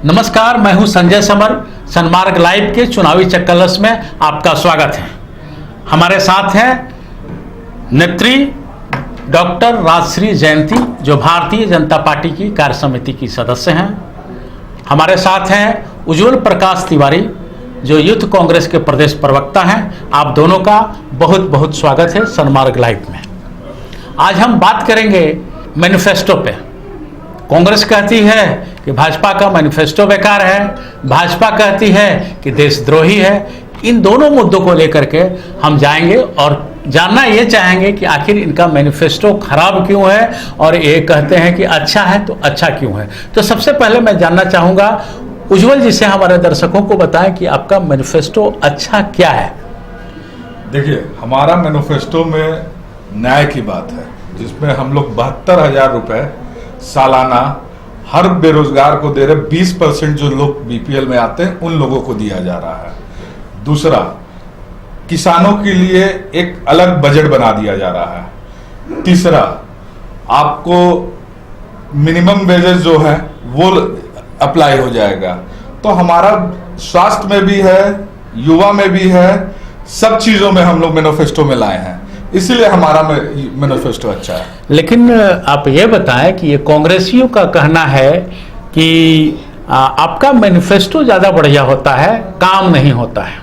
नमस्कार, मैं हूं संजय समर। सन्मार्ग लाइव के चुनावी चक्करलस में आपका स्वागत है। हमारे साथ हैं नेत्री डॉक्टर राजश्री जयंती, जो भारतीय जनता पार्टी की कार्य समिति की सदस्य हैं। हमारे साथ हैं उज्ज्वल प्रकाश तिवारी, जो यूथ कांग्रेस के प्रदेश प्रवक्ता हैं। आप दोनों का बहुत बहुत स्वागत है सन्मार्ग लाइव में। आज हम बात करेंगे मैनिफेस्टो पे। कांग्रेस कहती है कि भाजपा का मैनिफेस्टो बेकार है, भाजपा कहती है कि देशद्रोही है। इन दोनों मुद्दों को लेकर के हम जाएंगे और जानना ये चाहेंगे कि आखिर इनका मैनिफेस्टो खराब क्यों है और ये कहते हैं कि अच्छा है तो अच्छा क्यों है। तो सबसे पहले मैं जानना चाहूँगा उज्ज्वल जी से, हमारे दर्शकों को बताएं कि आपका मैनिफेस्टो अच्छा क्या है। देखिए, हमारा मैनिफेस्टो में न्याय की बात है, जिसमें हम लोग 72,000 रुपए सालाना हर बेरोजगार को दे रहे। 20% जो लोग बीपीएल में आते हैं उन लोगों को दिया जा रहा है। दूसरा, किसानों के लिए एक अलग बजट बना दिया जा रहा है। तीसरा, आपको मिनिमम वेजेस जो है वो अप्लाई हो जाएगा। तो हमारा स्वास्थ्य में भी है, युवा में भी है, सब चीजों में हम लोग मैनिफेस्टो में लाए हैं, इसीलिए हमारा मैनिफेस्टो अच्छा है। लेकिन आप ये बताएं कि ये कांग्रेसियों का कहना है कि आपका मैनिफेस्टो ज़्यादा बढ़िया होता है, काम नहीं होता है।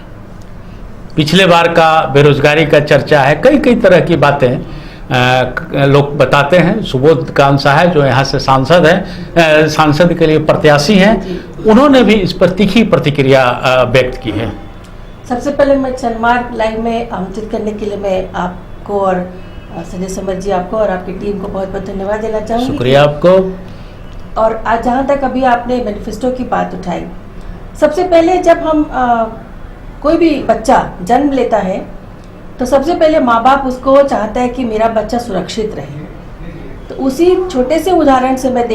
पिछले बार का बेरोजगारी का चर्चा है, कई कई तरह की बातें लोग बताते हैं। सुबोध कांत साहब जो यहाँ से सांसद हैं, सांसद के लिए प्रत्याशी हैं, उन्होंने भी इस पर तीखी प्रतिक्रिया व्यक्त की है। सबसे पहले मैं सन्मार्ग लाइव में आमंत्रित करने के लिए मैं आपको और संजय समर जी, आपको और आपकी टीम को बहुत बहुत धन्यवाद देना चाहूँगी। शुक्रिया आपको। और आज जहाँ तक अभी आपने मैनिफेस्टो की बात उठाई, सबसे पहले जब हम कोई भी बच्चा जन्म लेता है तो सबसे पहले माँ बाप उसको चाहता है कि मेरा बच्चा सुरक्षित रहे। तो उसी छोटे से उदाहरण से मैं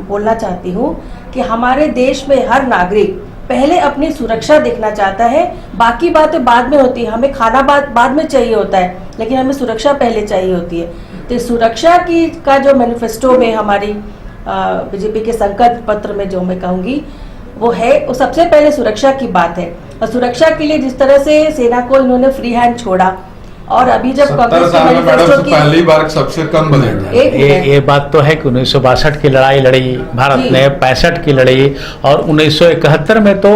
बोलना चाहती हूँ कि हमारे देश में हर नागरिक पहले अपनी सुरक्षा देखना चाहता है। बाकी बातें बाद में होती है, हमें खाना बाद में चाहिए होता है, लेकिन हमें सुरक्षा पहले चाहिए होती है। तो सुरक्षा का जो मैनिफेस्टो में हमारी बीजेपी के संकल्प पत्र में जो मैं कहूँगी वो है, वो सबसे पहले सुरक्षा की बात है। और सुरक्षा के लिए जिस तरह से सेना को इन्होंने फ्री हैंड छोड़ा, और अभी जब कांग्रेस के मैनिफेस्टो की पहली बार सबसे कम बजट है। ये बात तो है कि 1962 की लड़ाई लड़ी भारत ने, 65 की लड़ी, और 1971 में तो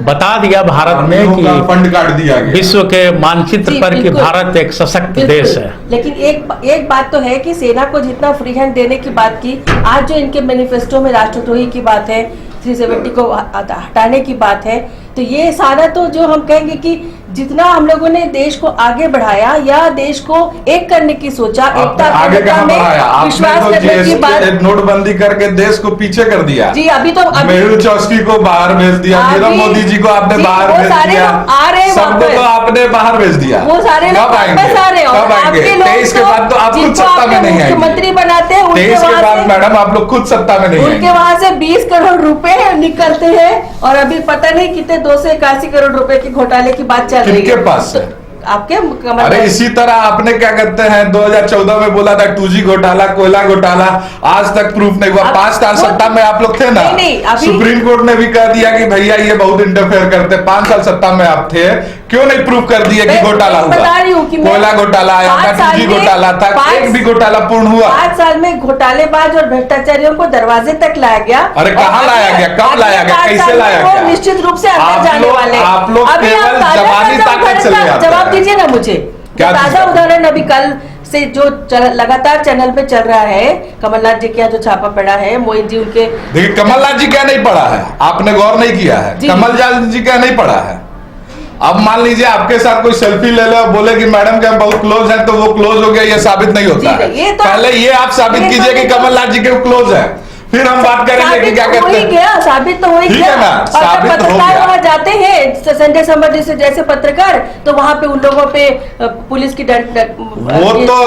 बता दिया भारत ने कि फंड काट दिया गया विश्व के मानचित्र पर कि भारत एक सशक्त देश है। लेकिन एक बात तो है कि सेना को जितना फ्री हैंड देने की बात की, आज जो इनके मैनिफेस्टो में राष्ट्रद्रोही की बात है, 370 को हटाने की बात है, तो ये सारा तो जो हम कहेंगे कि जितना हम लोगों ने देश को आगे बढ़ाया या देश को एक करने की सोचा, एकता आगे कहां बढ़ाया? विश्वास करने की बात, नोटबंदी करके देश को पीछे कर दिया। जी, अभी तो मेहुल चौस्की को बाहर भेज दिया, नीरव मोदी जी को आपने बाहर भेज दिया, सबको तो आपने बाहर भेज दिया। वो सारे कब आएंगे? 23 के बाद तो आप खुद सत्ता में नहीं आएंगे। मुख्यमंत्री बनाते हैं, 23 के बाद मैडम आप लोग खुद सत्ता में नहीं आएंगे। उनके वहां से 20 करोड़ रुपए निकलते हैं और अभी पता नहीं कितने 281 करोड़ रुपए के घोटाले की बात चल रही है। किनके पास है? आपके अरे इसी तरह आपने क्या कहते हैं 2014 में बोला था 2G घोटाला, कोयला घोटाला, आज तक प्रूफ नहीं हुआ। 5 साल सत्ता में आप लोग थे ना। सुप्रीम कोर्ट ने भी कह दिया कि भैया ये बहुत इंटरफेयर करते। 5 साल सत्ता में आप थे, क्यों नहीं प्रूफ कर दिए कि घोटाला हुआ? कोयला घोटाला आया था, 2G घोटाला था, एक भी घोटाला पूर्ण हुआ? 5 साल में घोटालेबाज और भ्रष्टाचारियों को दरवाजे तक लाया गया। अरे कहाँ लाया गया, कब लाया गया, कैसे लाया गया? निश्चित रूप से अंदर जाने वाले आप लोग केवल जवानी ताकत चले जाते हैं। जवाब दीजिए ना मुझे। ताजा उदाहरण अभी कल से जो लगातार चैनल पे चल रहा है, कमलनाथ जी का जो छापा पड़ा है, मोहित जी उनके। देखिए, कमलनाथ जी क्या नहीं पड़ा है, आपने गौर नहीं किया है। कमलनाथ जी क्या नहीं पड़ा है। अब मान लीजिए आपके साथ कोई सेल्फी ले ले और बोले कि मैडम के हम बहुत क्लोज हैं, तो वो क्लोज हो गया, ये साबित नहीं होता है। पहले ये आप साबित कीजिए कि कमलनाथ जी के क्लोज है, फिर हम बात करेंगे कि क्या कहते हैं। साबित तो हो ही गया ना, साबित तो हो गया। वहां जाते हैं संजय समर जैसे पत्रकार, तो वहां पे उन लोगों पे पुलिस की वो तो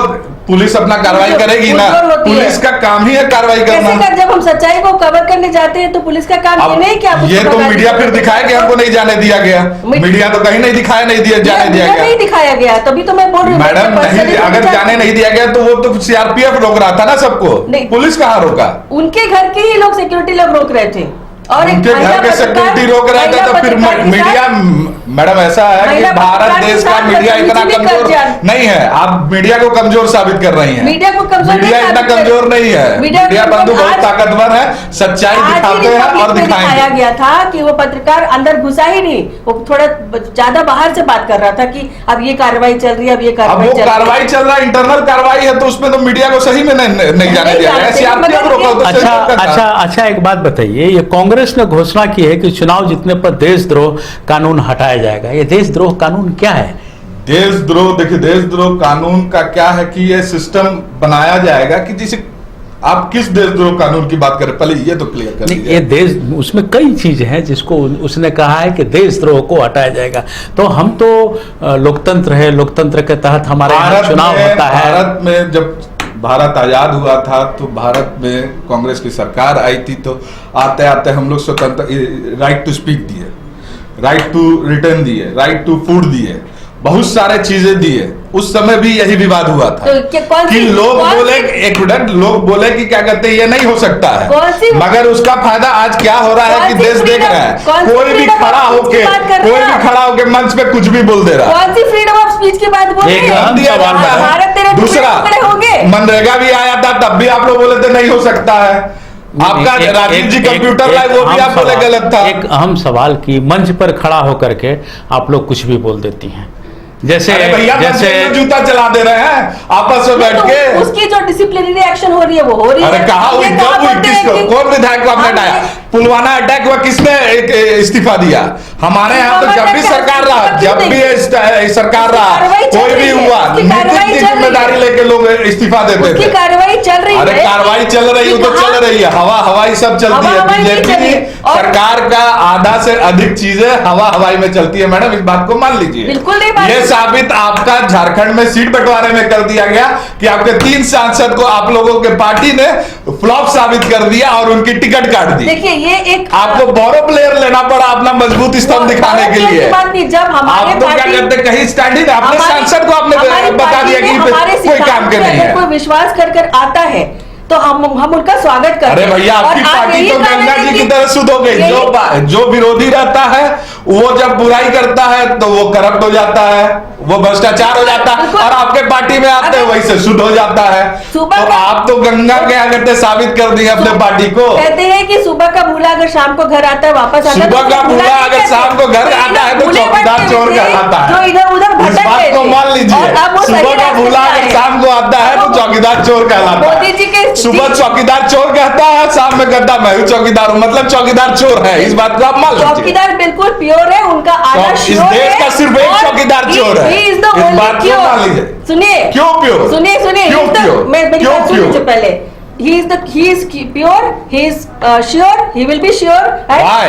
पुलिस अपना कार्रवाई करेगी ना, पुलिस का काम ही है कार्रवाई करना। जब हम सच्चाई को कवर करने जाते हैं तो पुलिस का काम ये नहीं क्या? ये तो मीडिया फिर दिखाया कि हमको नहीं जाने दिया गया। मीडिया तो कहीं नहीं दिखाया, नहीं दिया जाने दिया गया, नहीं दिखाया गया। तभी तो मैं बोल रही हूँ मैडम, नहीं अगर जाने नहीं दिया गया तो वो तो सीआरपीएफ रोक रहा था ना सबको, पुलिस कहाँ रोका? उनके घर के ही लोग सिक्योरिटी लोग रोक रहे थे। और एक उनके महिला घर के पत्रकार- सिक्योरिटी रोक रहे थे महिला तो फिर पत्रकार के मीडिया, साथ- मैडम ऐसा है कि महिला भारत पत्रकार के देश का साथ मीडिया इतना बदतमीजी भी कर कमजोर दिया। नहीं है। आप मीडिया को कमजोर साबित कर रही हैं। मीडिया को कमजोर नहीं मीडिया इतना साबित कर- कमजोर नहीं है। मीडिया बंधु बहुत आज- ताकतवर है, सच्चाई आज ही दिखाते हैं रिपब्लिक और में दिखाया दिखाएंगे। गया था कि वो पत्रकार अंदर घुसा ही नहीं, वो थोड़ा ज्यादा बाहर से बात कर रहा था कि अब ये कार्रवाई चल रही है, अब ये अब कार्रवाई वो चल रही है। कार्रवाई चल रहा है, इंटरनल कार्रवाई है, तो उसमें तो मीडिया को सही में नहीं जाने दिया जाने ऐसे दिया, आप क्यों मगर रोका? तो अच्छा सही रोका था। अच्छा अच्छा, एक बात बताइए, ये कांग्रेस ने घोषणा की है कि चुनाव जीतने पर देशद्रोह कानून हटाया जाएगा। ये देशद्रोह कानून क्या है? देशद्रोह, देखिए देशद्रोह कानून का क्या है कि ये सिस्टम बनाया जाएगा कि जिसे आप किस देशद्रोह कानून की बात करें, पहले ये तो क्लियर कर नहीं, दीजिए। ये देश, उसमें कई चीजें हैं जिसको उसने कहा है कि देशद्रोह को हटाया जाएगा। तो हम तो लोकतंत्र है, लोकतंत्र के तहत हमारे यहाँ चुनाव होता है। भारत में जब भारत आजाद हुआ था तो भारत में कांग्रेस की सरकार आई थी, तो आते आते हम लोग स्वतंत्र राइट टू स्पीक दिए, राइट टू रिटर्न दिए, राइट टू फूड दिए, बहुत सारे चीजें दिए। उस समय भी यही विवाद हुआ था तो कि लोग बोले, एक मिनट, लोग बोले कि क्या कहते हैं ये नहीं हो सकता है, मगर उसका फायदा आज क्या हो रहा है कि देश देख रहा है, कोई भी खड़ा होके मंच पे कुछ भी बोल दे रहा है। कौन सी फ्रीडम ऑफ स्पीच की बात बोल रहे एक हैं? अहम दिया सवाल जाता है। भारत तेरे टुकड़े दूसरा, टुकड़े होंगे। मनरेगा भी आया था, तब भी आप लोग बोले थे नहीं हो सकता है। आपका राजीव जी कंप्यूटर लाइव, वो भी आप बोले गलत था। एक अहम सवाल की मंच पर खड़ा होकर के आप लोग कुछ भी बोल देती हैं, जैसे अरे भैया जैसे जूता चला दे रहे हैं आपस में बैठ तो के। उसकी जो डिसिप्लिनरी एक्शन हो रही है वो हो रही अरे है। कहा हुई, ये कब कहा हुई, बोलते हैं किसको, कि- कौन विधायक को आपने हम हटाया? ये- पुलवामा अटैक हुआ, किसने इस्तीफा दिया? हमारे यहाँ तो जब भी सरकार रहा, जब भी सरकार रहा, कोई भी हुआ, नीति की जिम्मेदारी लेके लोग इस्तीफा देते उसकी थे। कार्रवाई चल रही है। अरे कार्रवाई चल रही है, तो चल रही है, हवा हवाई सब चलती है। हवा-हवाई नहीं बीजेपी चली। और- सरकार का आधा से अधिक चीजें हवा हवाई में चलती है। मैडम इस बात को मान लीजिए। बिल्कुल नहीं मान ये लीजिए। साबित आपका झारखंड में सीट बंटवारे में कर दिया गया कि आपके 3 सांसद को आप लोगों के पार्टी ने फ्लॉप साबित कर दिया और उनकी टिकट काट दी। देखिए ये एक आपको बोरो प्लेयर लेना पड़ा अपना मजबूत स्तंभ दिखाने के बात लिए। बात नहीं, जब हमारे आप तो क्या पार्टी- करते, कहीं स्टैंड ही नहीं, अपने हमारी- सांसद को आपने हमारी बता पार्टी दिया में कि हमारे कोई सिद्धांत काम के पे नहीं अगर है। कोई विश्वास कर आता है तो हम उनका स्वागत करते अरे हैं। भैया और आपकी आज पार्टी यही तो कारण गंगा है जी कि- की तरह शुद्ध हो गई। यही- जो विरोधी रहता है वो जब बुराई करता है तो वो करप्ट हो जाता है, वो भ्रष्टाचार हो जाता है, बिल्कुल। और आपके पार्टी में आते हैं अगर- वही से शुद्ध हो जाता है। सुबह तो का- आप तो गंगा क्या करते साबित कर दिए अपने पार्टी को। कहते हैं कि सुबह का भूला अगर शाम को घर आता है वापस आता है, सुबह तो का उसको भूला नहीं अगर कहते। शाम को घर आता है तो भूले चौकीदार भटके चोर थे, कहलाता है। जो इधर उधर इस भटक बात गए को थे। मान लीजिए। और अब वो सुबह सही का रास्ते भूला पे अगर आए। शाम को आता है तो चौकीदार चोर कहलाता मोदी जी के- है। सुबह चौकीदार चोर कहता है, शाम में कहता मैं हूँ चौकीदार हूँ, मतलब चौकीदार चोर है। इस बात को आप मान लीजिए। चौकीदार बिल्कुल प्योर है, उनका आधा इस श्योर देश है का सिर्फ एक और चौकीदार चोर है। he is the इस only बात को pure। मान लीजिए। सुनिए क्यों प्योर? सुनिए क्यों he is the- pure? मेरी क्यों बात सुन लीजिए pure? पहले। he is pure, he is sure, he will be sure and Why?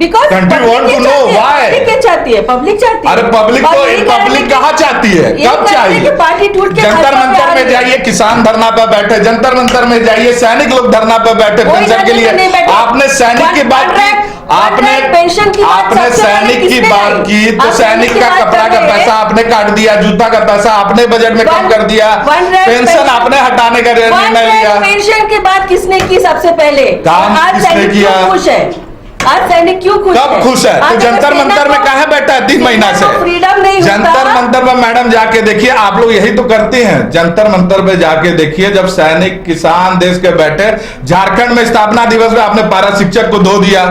because Country public want ये to know चाहती है, why? public ये चाहती है, पब्लिक चाहती है। अरे पब्लिक और तो यही कारण है पब्लिक कि- कहाँ चाहती है, यही कब कारण है चाहिए? कि पार्टी टूट के जंतर भाजपा में मंतर आ में रही है। जाइए, किसान धरना पे बैठे, जंतर मंतर में जाइए, सैनिक लोग धरना पे बैठे कोई पेंशन के धरने पे नहीं लिए। बैठे। आपने सैनिक की बात की, आपने पेंशन की बात आपने सबसे पहले सैनिक की किसने बात की? की तो आप सैनिक की का बात कपड़ा कर का रहे हैं। पैसा आपने काट दिया, जूता का पैसा आपने बजट में कम कर दिया, पेंशन आपने हटाने का निर्णय लिया। पेंशन की बात किसने की सबसे पहले? काम आज किसने सैनिक किया? क्यों खुश है? आज सैनिक क्यों खुश कब खुश है? तो आज जंतर अगर मंतर में सेना कहाँ बैठा है 3 महीना से? फ्रीडम नहीं होता। जंतर मंतर पर मैडम जाके देखिए, आप लोग यही तो करते हैं। जंतर मंतर पे जाके देखिए, जब सैनिक किसान देश के बैठे, झारखंड में स्थापना दिवस में आपने पारा शिक्षक को धो दिया,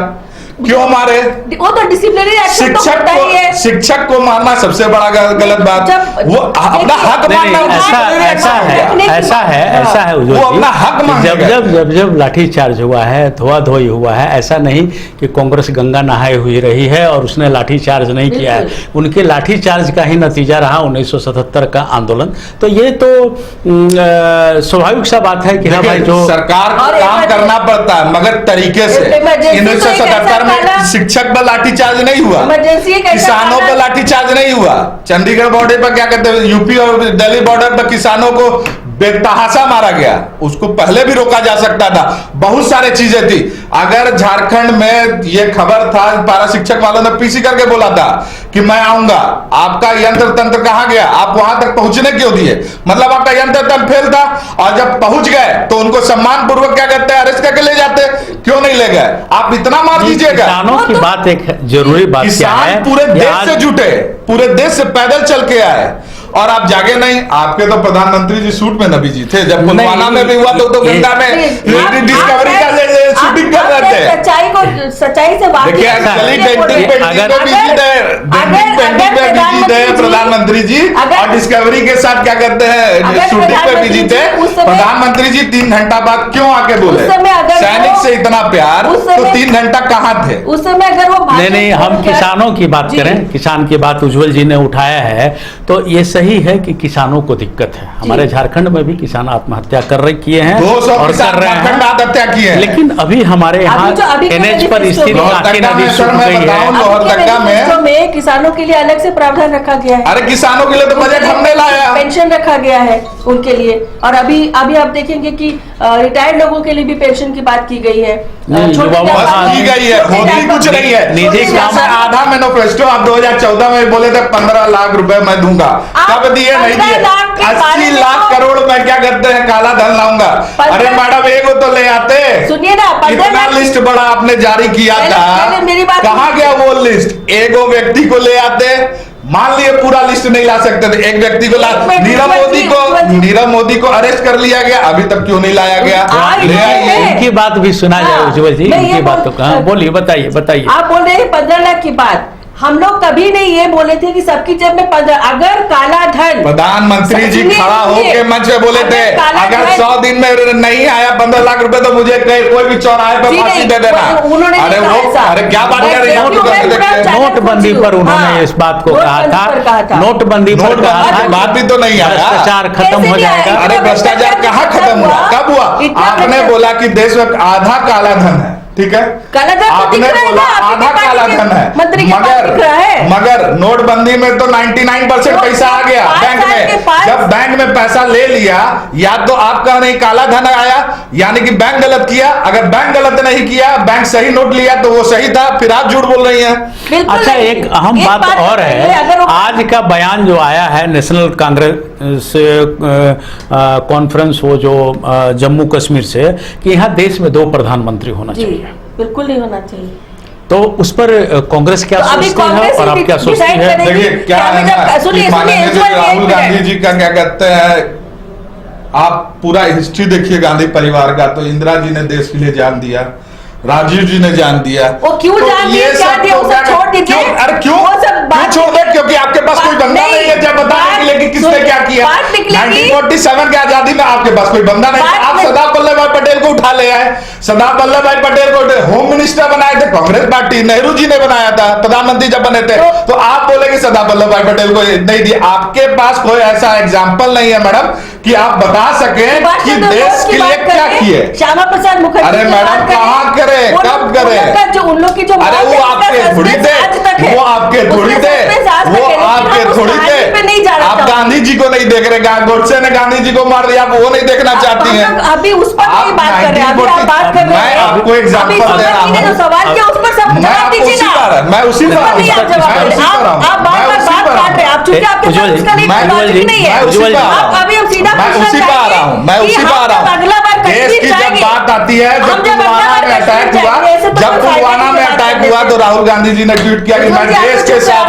क्यों मारे? वो तो डिसिप्लिनरी एक्शन तो होता ही है। शिक्षक को मारना सबसे बड़ा गलत बात। जब- वो अपना हक नहीं, मानना नहीं, ऐसा disciplinary ऐसा action है हो गया। ऐसा है उज्ज्वल वो जी, अपना हक कि मांगने जब गए। जब जब जब लाठीचार्ज हुआ है, धोआ धोई हुआ है, ऐसा नहीं कि कांग्रेस गंगा नहाए हुई रही है और उसने लाठीचार्ज नहीं किया है। उनके लाठीचार्ज का ही नतीजा रहा 1977 का आंदोलन। तो ये तो स्वाभाविक सा बात है कि हाँ भाई, देखिए, जो सरकार को और काम emergency- करना पड़ता है मगर तरीके से। emergency तो 1977 में एक ऐसा शिक्षक पर लाठीचार्ज नहीं हुआ, इमरजेंसी एक ऐसा किसानों काला- पर लाठीचार्ज नहीं हुआ। चंडीगढ़ बॉर्डर पर क्या कहते हैं, यूपी और दिल्ली बॉर्डर पर किसानों को बेतहाशा मारा गया, उसको पहले भी रोका जा सकता था। बहुत सारे चीजें थी। अगर झारखंड में ये खबर था, पारा शिक्षक वालों ने पीसी करके बोला था कि मैं आऊंगा, आपका यंत्र तंत्र कहां गया? आप वहां तक पहुंचने क्यों दिए? मतलब आपका यंत्र तंत्र फेल था, और जब पहुंच गए तो उनको सम्मान पूर्वक क्या कहते हैं, अरेस्ट करके ले जाते। क्यों नहीं ले गए? आप इतना मार दीजिएगा। किसानों की बात एक जरूरी बात क्या है, किसान पूरे देश से जुटे, पूरे देश से पैदल चल के आए, और आप जागे नहीं। आपके तो प्रधानमंत्री जी शूट में नबी जी थे, जब पुलवामा में भी हुआ तो गंगा में डिस्कवरी का शूटिंग कर रहे थे। सच्चाई से वाकिफ देखिए, एक्चुअली पेंटिंग पे बिजी थे प्रधानमंत्री जी, और डिस्कवरी के साथ क्या करते हैं, शूटिंग पे बिजी थे। प्रधानमंत्री जी 3 घंटा बाद क्यों आके बोले? सैनिक से इतना प्यार, तो 3 घंटा कहाँ थे उस समय? अगर वो नहीं, हम किसानों की बात करें, किसान की बात उज्जवल जी ने उठाया है, तो ये सही है कि किसानों को दिक्कत है। हमारे झारखंड में भी किसान आत्महत्या किए हैं 200 और किसान कर रहे हैं, आत्महत्या किए हैं। लेकिन अभी हमारे यहाँ एनएच पर स्थित कांटी नदी सूख गई है। लोहरदगा में किसानों के लिए अलग से प्रावधान रखा गया है। अरे किसानों के लिए तो बजट हमने लाया, पेंशन रखा गया है उनके लिए, और अभी आप देखेंगे कि रिटायर्ड लोगों के लिए भी पेंशन की बात की गई है, की गई है, होती कुछ नहीं है। निजी काम आधा मैनिफेस्टो आप 2014 में बोले थे 15 लाख रुपए मैं दूंगा, कब दिए? नहीं दिए। 80 लाख करोड़ मैं क्या करते हैं, काला धन लाऊंगा। अरे मैडम, एगो तो ले आते। सुनिए ना, कितना लिस्ट बड़ा आपने जारी किया था, कहाँ गया वो लिस्ट? एगो व्यक्ति को ले आते, मान लिए पूरा लिस्ट नहीं ला सकते थे, एक व्यक्ति को ला। नीरव मोदी को अरेस्ट कर लिया गया, अभी तक क्यों नहीं लाया गया? ले आइए। इनकी बात भी सुना जाए उज्जवल जी, इनकी बात तो कहाँ, बोलिए, बताइए। आप बोल रहे हैं 15 लाख की बात, हम लोग कभी नहीं ये बोले थे कि सबकी जेब में 15, अगर काला धन, प्रधानमंत्री जी खड़ा होकर मंच पे बोले थे, अगर 100 दिन में नहीं आया 15 लाख रुपए तो मुझे कोई भी चौराहे पर फांसी दे देना। अरे क्या बात कर रही है? नोटबंदी पर उन्होंने इस बात को कहा था, नोटबंदी पर कहा था, बात भी तो नहीं आया, भ्रष्टाचार खत्म हो जाएगा। अरे भ्रष्टाचार कहाँ खत्म हुआ? कब हुआ? आपने बोला कि देश में आधा काला धन है, ठीक है, आपने बोला आधा काला धन है, मगर नोटबंदी में तो 99% पैसा आ गया बैंक में। जब बैंक में पैसा ले लिया, या तो आपका नहीं काला धन आया, यानी कि बैंक गलत किया। अगर बैंक गलत नहीं किया, बैंक सही नोट लिया तो वो सही था, फिर आप झूठ बोल रही हैं। अच्छा, एक अहम बात और है, आज का बयान जो आया है नेशनल कांग्रेस कॉन्फ्रेंस, वो जो जम्मू कश्मीर से, कि यहाँ देश में 2 प्रधानमंत्री होना चाहिए। बिल्कुल नहीं होना चाहिए। तो उस पर कांग्रेस क्या सोचती है और आप क्या सोचती है? देखिए क्या है ना, माननीय राहुल गांधी जी का क्या कहते हैं, आप पूरा हिस्ट्री देखिए गांधी परिवार का, तो इंदिरा जी ने देश के लिए जान दिया, राजीव जी ने जान दिया। वो क्यों तो जान दिया? क्या दिया? उसे छोड़ दीजिए। अरे क्यों छोड़ दे? क्योंकि आपके पास कोई बंदा नहीं है जब बताने के लिए कि किसने क्या किया। 1947 की आजादी में आपके पास कोई बंदा नहीं था, आप सरदार वल्लभ भाई पटेल को उठा ले आए। सरदार वल्लभ भाई पटेल को होम मिनिस्टर बनाए थे कांग्रेस पार्टी, नेहरू जी ने बनाया था प्रधानमंत्री जब बने थे। तो आप बोले कि सरदार वल्लभ भाई पटेल को नहीं दिया। आपके पास कोई ऐसा एग्जाम्पल नहीं है मैडम कि आप बता सके कि देश के लिए क्या किए। श्यामा प्रसाद मुखर्जी, अरे मैडम कहाँ करे, कब करे? जो उन लोग की जो, अरे वो आपके थोड़ी थे, वो आपके थोड़ी थे, वो आपके थोड़ी थे। आप गांधी जी को नहीं देख रहे, गोडसे ने गांधी जी को मार दिया, आप वो नहीं देखना चाहती हैं। अभी उस पर नहीं बात कर रहे हैं, अभी आप बात कर रहे हैं। मैं आपको एग्जांपल दे रहा हूं, सवाल किया उस पर सब जवाब दीजिए ना। मैं उसी पर आप चूंकि आपके पास उसका नहीं है, अभी हम सीधा मैं उसी पर आ रहा हूं। देश की जब बात आती है, जब पुलवामा में अटैक हुआ, तो राहुल गांधी जी ने ट्वीट किया कि मैं देश के साथ।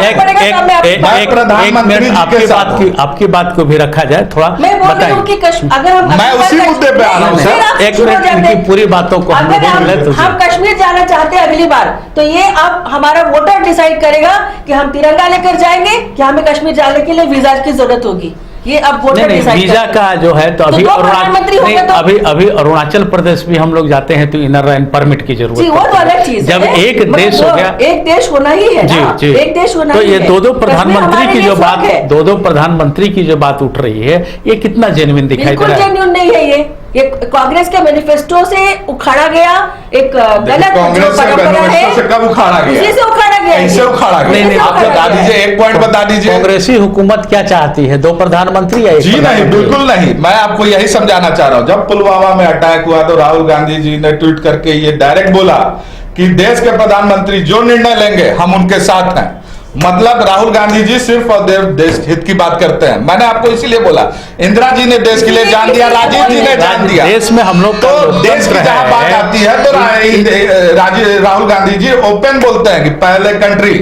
प्रधानमंत्री आपकी बात को भी रखा जाए थोड़ा, अगर मैं उसी मुद्दे पे आ रहा हूँ सर। एक मिनट, इनकी पूरी बातों को हम कश्मीर जाना चाहते हैं अगली बार, तो ये अब हमारा वोटर डिसाइड करेगा कि हम तिरंगा लेकर जाएंगे कि हमें कश्मीर जाने के लिए वीजा की जरूरत होगी। ये अब वोटर डिसाइड वीजा का जो है तो अभी अभी अरुणाचल प्रदेश भी हम लोग जाते हैं तो इनर लाइन परमिट की जरूरत है। वो तो अलग चीज जब एक देश हो गया, एक देश होना ही है जी जी, एक देश होना तो ही ये है। 2 प्रधानमंत्री की जो बात, 2 प्रधानमंत्री की जो बात उठ रही है, ये कितना जेन्युइन दिखाई दे रहा है? बिल्कुल जेन्युइन नहीं है ये कांग्रेस के मैनिफेस्टो से उखाड़ा गया एक गलत कांग्रेस से कब उखाड़ा गया? उसी से उखाड़ा गया कैसे उखाड़ा नहीं, गया? नहीं, आप बता दीजिए, एक पॉइंट बता दीजिए। कांग्रेसी हुकूमत क्या चाहती है, 2 प्रधानमंत्री या 1 जी नहीं, प्रधानमंत्री? बिल्कुल नहीं। मैं आपको यही समझाना चाह रहा हूं। जब पुलवामा में अटैक हुआ तो राहुल गांधी जी ने ट्वीट करके ये डायरेक्ट बोला कि देश के प्रधानमंत्री जो निर्णय लेंगे हम उनके साथ हैं। मतलब राहुल गांधी जी सिर्फ और देश हित की बात करते हैं। मैंने आपको इसीलिए बोला, इंदिरा जी ने देश के लिए जान दिया, राजीव जी ने जान दिया। देश में हम लोग तो देश की जहां बात आती है तो राहुल गांधी जी ओपन बोलते हैं कि पहले कंट्री।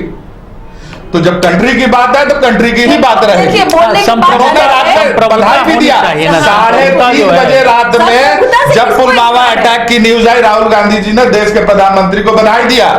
तो जब कंट्री की बात है तो कंट्री की ही बात रहेगी। देखिए, बोलने की बात उन्होंने रात में बधाई भी दिया। 3:30 बजे रात में जब पुलवामा अटैक की न्यूज आई, राहुल गांधी जी ने देश के प्रधानमंत्री को बधाई दिया।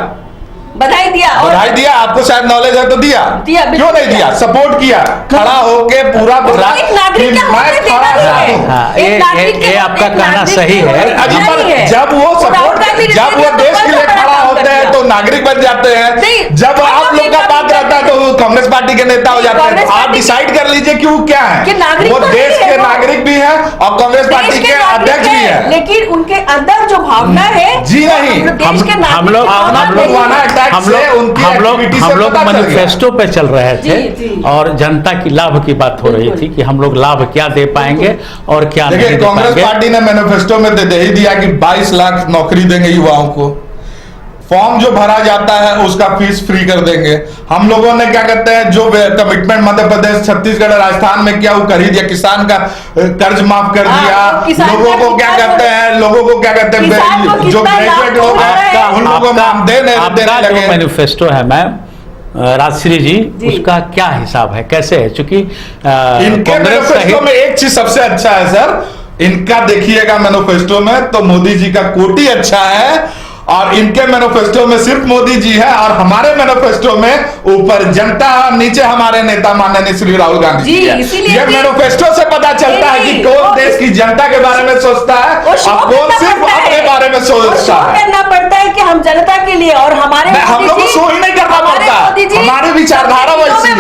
बधाई दिया और बधाई दिया। आपको शायद नॉलेज है तो दिया, बिल्कुल क्यों नहीं दिया? सपोर्ट किया, खड़ा होके पूरा बोला एक नागरिक कि क्या मैं होते खड़ा देना हूं। नहीं है। हाँ, एक नागरिक के ये होते आपका एक कहना नागरिक सही के है। होते अजी नहीं पर है। जब वो राहुल सपोर्ट, गांधी ने जब वो तो देश के लिए बड़ा खड़ा काम होते कर हैं दिया। तो नागरिक बन जाते हैं। नहीं, जब आप लोग का बात रहता है तो वो कांग्रेस पार्टी के नेता हो जाते हैं। कांग्रेस तो आप पार्टी डिसाइड कर लीजिए क्यों क्या है। कि नागरिक वो तो देश नहीं है के वो। नागरिक भी है और कांग्रेस पार्टी देश के नागरिक अध्यक्ष भी है। लेकिन उनके अंदर जो भावना है जी नहीं, देश के नागरिक हम लोग की भावना हम लोग नहीं है। अटैक से उनकी एक्टिविटी से पता चल गया। मैनिफेस्टो पे चल रहे थे जी। और जनता की लाभ की बात हो रही थी कि हम लोग लाभ क्या दे पाएंगे और क्या नहीं देखिए, दे कांग्रेस पाएंगे। पार्टी ने मैनिफेस्टो में दे ही दिया कि 22 लाख नौकरी देंगे युवाओं को। फॉर्म जो भरा जाता है उसका फीस फ्री कर देंगे। हम लोगों ने क्या कहते हैं, जो कमिटमेंट मध्य प्रदेश, छत्तीसग्रह, राजस्थान में किया वो कर ही दिया। किसान का कर्ज माफ कर दिया। लोगों को क्या कहते हैं, जो ग्रेजुएट लोग हैं उन लोगों को हम देने आपका जो लगे। मैनिफेस्टो है मैम राजश्री जी, उसका क्या हिसाब है, कैसे है? चूंकि इनके कांग्रेस मैनिफेस्टो में एक चीज सबसे अच्छा है सर, इनका देखिएगा मैनिफेस्टो में तो मोदी जी का कोटी अच्छा है और इनके मैनिफेस्टो में सिर्फ मोदी जी है और हमारे मैनिफेस्टो में ऊपर जनता और नीचे हमारे नेता माननीय श्री राहुल गांधी जी है। ये मैनिफेस्टो से पता चलता है कि कौन देश की जनता के बारे में सोचता है और कौन सिर्फ अपने बारे में सोचता है। करना पड़ता है कि हम जनता के लिए और हमारे हम लोग को शो ही नहीं करना पड़ता। हमारी विचारधारा वैसी है,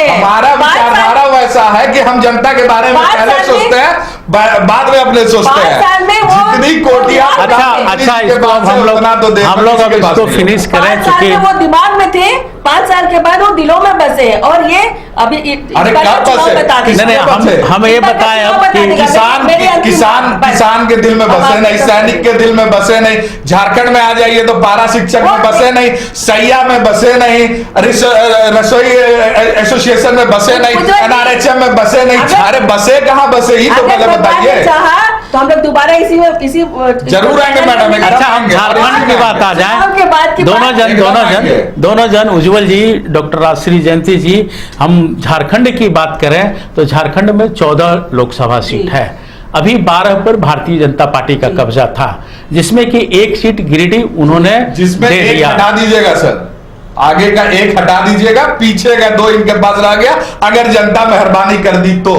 हमारा विचारधारा वैसा है कि हम जनता के बारे में पहले सोचते हैं, बाद में अपने सोचते हैं। जितनी कोटियां अच्छा इसको हम लोग अब इसको फिनिश करें, चूंकि वो दिमाग में थे, 5 साल के बाद वो दिलों में बसे हैं और ये अभी अरे कब बसे? नहीं, हम ये बताएं अब कि किसान के दिल में बसे नहीं, सैनिक के दिल में बसे नहीं, झारखंड में आ जाइए तो पारा शिक्षक में बसे नहीं, सैया में बसे नहीं, रसोई एसोसिएशन में बसे नहीं, NRHM में बसे नहीं। अरे बसे कहाँ बसे, ही तो पहले बताइए। तो हम लोग दोबारा इसी जरूर आएंगे मैडम। अच्छा, हम झारखंड की बात आ जाए। दोनों जन उज्जवल जी, डॉक्टर राजश्री जयंती जी, हम झारखंड की बात करें तो झारखंड में 14 लोकसभा सीट है। अभी 12 पर भारतीय जनता पार्टी का कब्जा था, जिसमें कि 1 सीट गिरिडीह उन्होंने जिसमें दे एक दिया। हटा दीजिएगा सर, आगे का 1 हटा दीजिएगा, पीछे का 2 इनके पास रह गया। अगर जनता मेहरबानी कर दी तो,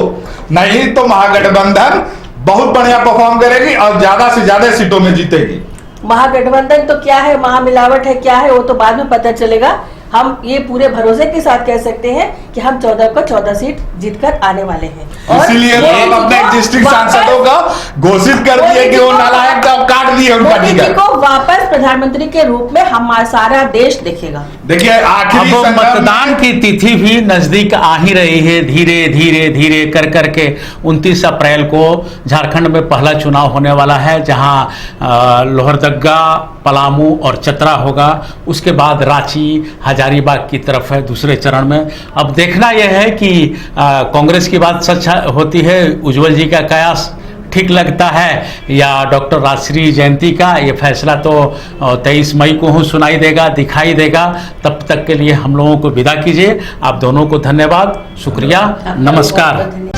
नहीं तो महागठबंधन बहुत बढ़िया परफॉर्म करेगी और ज्यादा से ज्यादा सीटों में जीतेगी। महागठबंधन तो क्या है, महामिलावट है क्या है, वो तो बाद में पता चलेगा। हम ये पूरे भरोसे के साथ कह सकते हैं कि हम 14 को 14 सीट जीतकर आने वाले हैं। इसीलिए तो हम अपने डिस्ट्रिक्ट सांसदों को घोषित कर दिए कि वो नालायक का काट दिए उनका टिकट को वापस प्रधानमंत्री के रूप में हमारा सारा देश देखेगा। देखिए, आखिरी अब मतदान की तिथि भी नजदीक आ ही रही है, धीरे धीरे कर करके 29 अप्रैल को झारखंड में पहला चुनाव होने वाला है, जहां लोहरदगा, पलामू और चतरा होगा। उसके बाद रांची, हजारीबाग की तरफ है दूसरे चरण में। अब देखना यह है कि कांग्रेस की बात सच होती है, उज्जवल जी का कयास ठीक लगता है, या डॉक्टर राजश्री जयंती का। ये फैसला तो 23 मई को ही सुनाई देगा, दिखाई देगा। तब तक के लिए हम लोगों को विदा कीजिए। आप दोनों को धन्यवाद, शुक्रिया, नमस्कार।